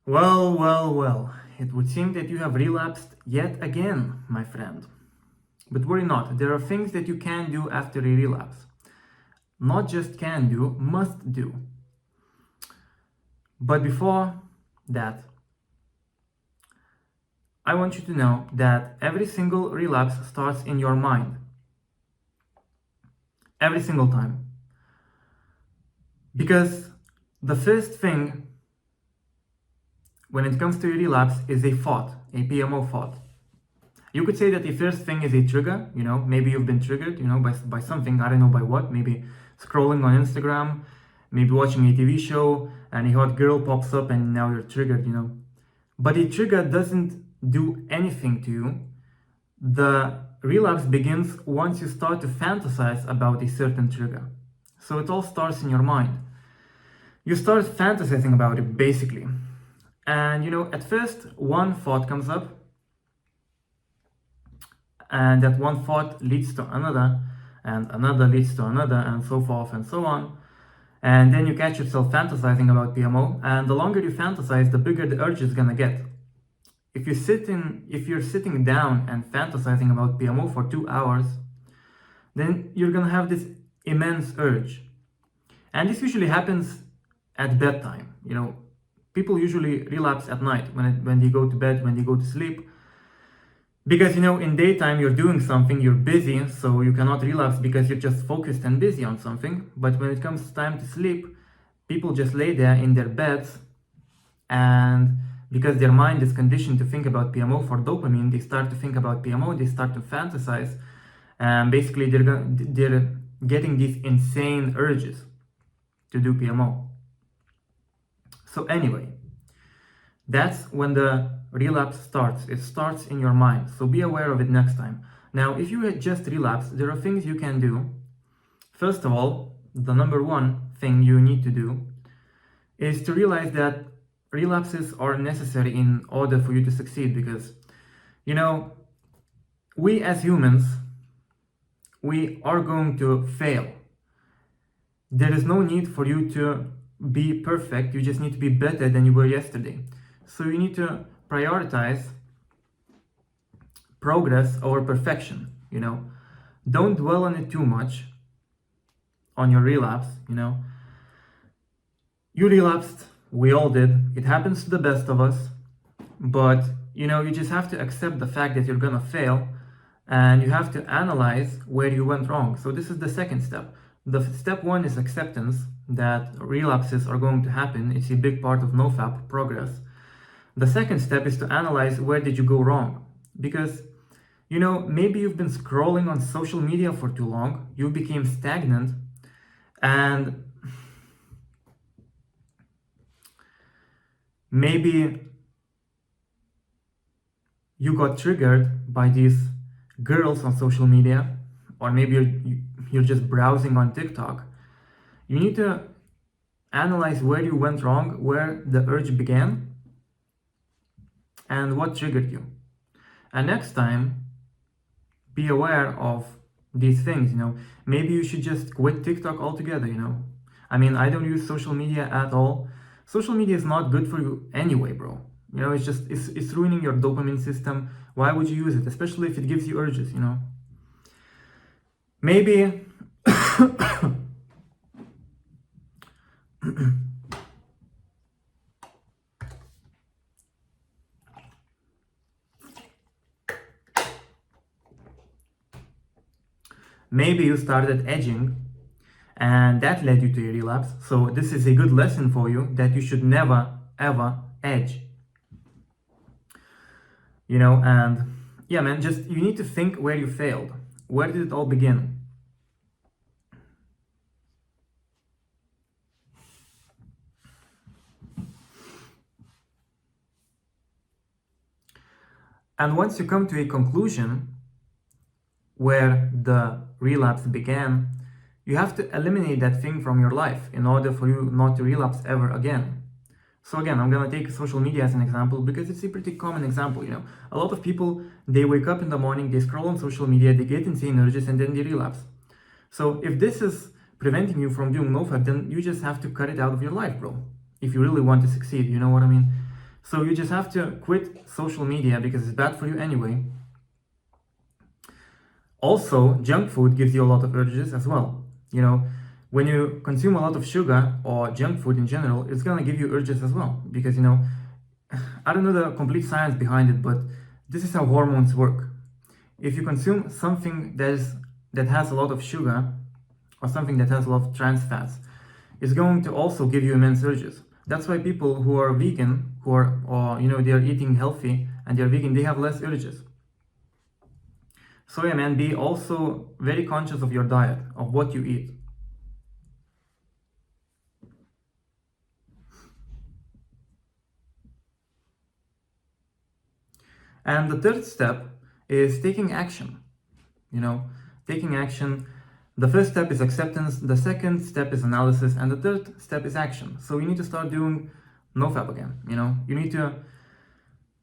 Well, it would seem that you have relapsed yet again, my friend. But worry not, there are things that you can do after a relapse. Not just can do, must do. But before that, I want you to know that every single relapse starts in your mind. Every single time. Because the first thing when it comes to a relapse is a thought, a PMO thought. You could say that the first thing is a trigger, maybe you've been triggered, by something, I don't know by what, maybe scrolling on Instagram, maybe watching a TV show and a hot girl pops up and now you're triggered, But a trigger doesn't do anything to you. The relapse begins once you start to fantasize about a certain trigger. So it all starts in your mind. You start fantasizing about it, basically. And at first, one thought comes up, and that one thought leads to another, and another leads to another, and so forth and so on. And then you catch yourself fantasizing about PMO, and the longer you fantasize, the bigger the urge is gonna get. If you're sitting down and fantasizing about PMO for 2 hours, then you're gonna have this immense urge. And this usually happens at bedtime. People usually relapse at night when they go to bed, when they go to sleep. Because in daytime you're doing something, you're busy, so you cannot relapse because you're just focused and busy on something. But when it comes time to sleep, people just lay there in their beds, and because their mind is conditioned to think about PMO for dopamine, they start to think about PMO, they start to fantasize, and basically they're getting these insane urges to do PMO. So anyway, that's when the relapse starts. It starts in your mind, so be aware of it next time. Now, if you had just relapsed, there are things you can do. First of all, the number one thing you need to do is to realize that relapses are necessary in order for you to succeed, because we as humans, we are going to fail. There is no need for you to be perfect, you just need to be better than you were yesterday. So you need to prioritize progress over perfection, Don't dwell on it too much, on your relapse, You relapsed, we all did, it happens to the best of us, but, you just have to accept the fact that you're gonna fail, and you have to analyze where you went wrong. So this is the second step. The step one is acceptance that relapses are going to happen. It's a big part of NoFap progress. The second step is to analyze where did you go wrong. Because, maybe you've been scrolling on social media for too long, you became stagnant, and maybe you got triggered by these girls on social media, or maybe you're just browsing on TikTok. You need to analyze where you went wrong, where the urge began, and what triggered you. And next time, be aware of these things, Maybe you should just quit TikTok altogether, I mean, I don't use social media at all. Social media is not good for you anyway, bro. It's ruining your dopamine system. Why would you use it? Especially if it gives you urges, Maybe maybe you started edging and that led you to a relapse. So this is a good lesson for you that you should never ever edge. And yeah, man, just you need to think where you failed. Where did it all begin? And once you come to a conclusion where the relapse began, you have to eliminate that thing from your life in order for you not to relapse ever again. So again, I'm gonna take social media as an example because it's a pretty common example, A lot of people, they wake up in the morning, they scroll on social media, they get insane urges, and then they relapse. So if this is preventing you from doing NoFap, then you just have to cut it out of your life, bro. If you really want to succeed, you know what I mean? So you just have to quit social media because it's bad for you anyway. Also, junk food gives you a lot of urges as well. You know, when you consume a lot of sugar or junk food in general, it's gonna give you urges as well. Because, you know, I don't know the complete science behind it, but this is how hormones work. If you consume something that has a lot of sugar or something that has a lot of trans fats, it's going to also give you immense urges. That's why people who are vegan, or you know, they are eating healthy and they're vegan, they have less urges. So yeah, man, be also very conscious of your diet, of what you eat. And the third step is taking action. You know, taking action. The first step is acceptance, the second step is analysis, and the third step is action. So you need to start doing NoFap again. You know, you need to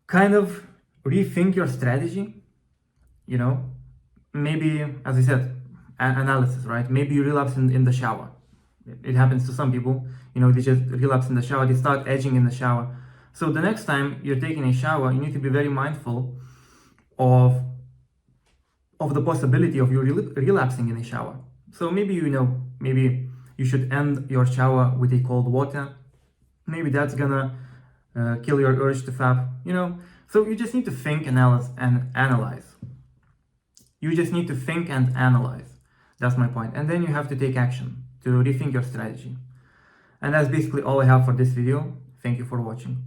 kind of rethink your strategy. You know, maybe, as I said, analysis, right? Maybe you relapse in the shower. It happens to some people. You know, they just relapse in the shower, they start edging in the shower. So the next time you're taking a shower, you need to be very mindful of the possibility of you relapsing in a shower. So maybe, you know, maybe you should end your shower with a cold water. Maybe that's gonna kill your urge to fap, you know. So you just need to think and analyze. You just need to think and analyze. That's my point. And then you have to take action to rethink your strategy. And that's basically all I have for this video. Thank you for watching.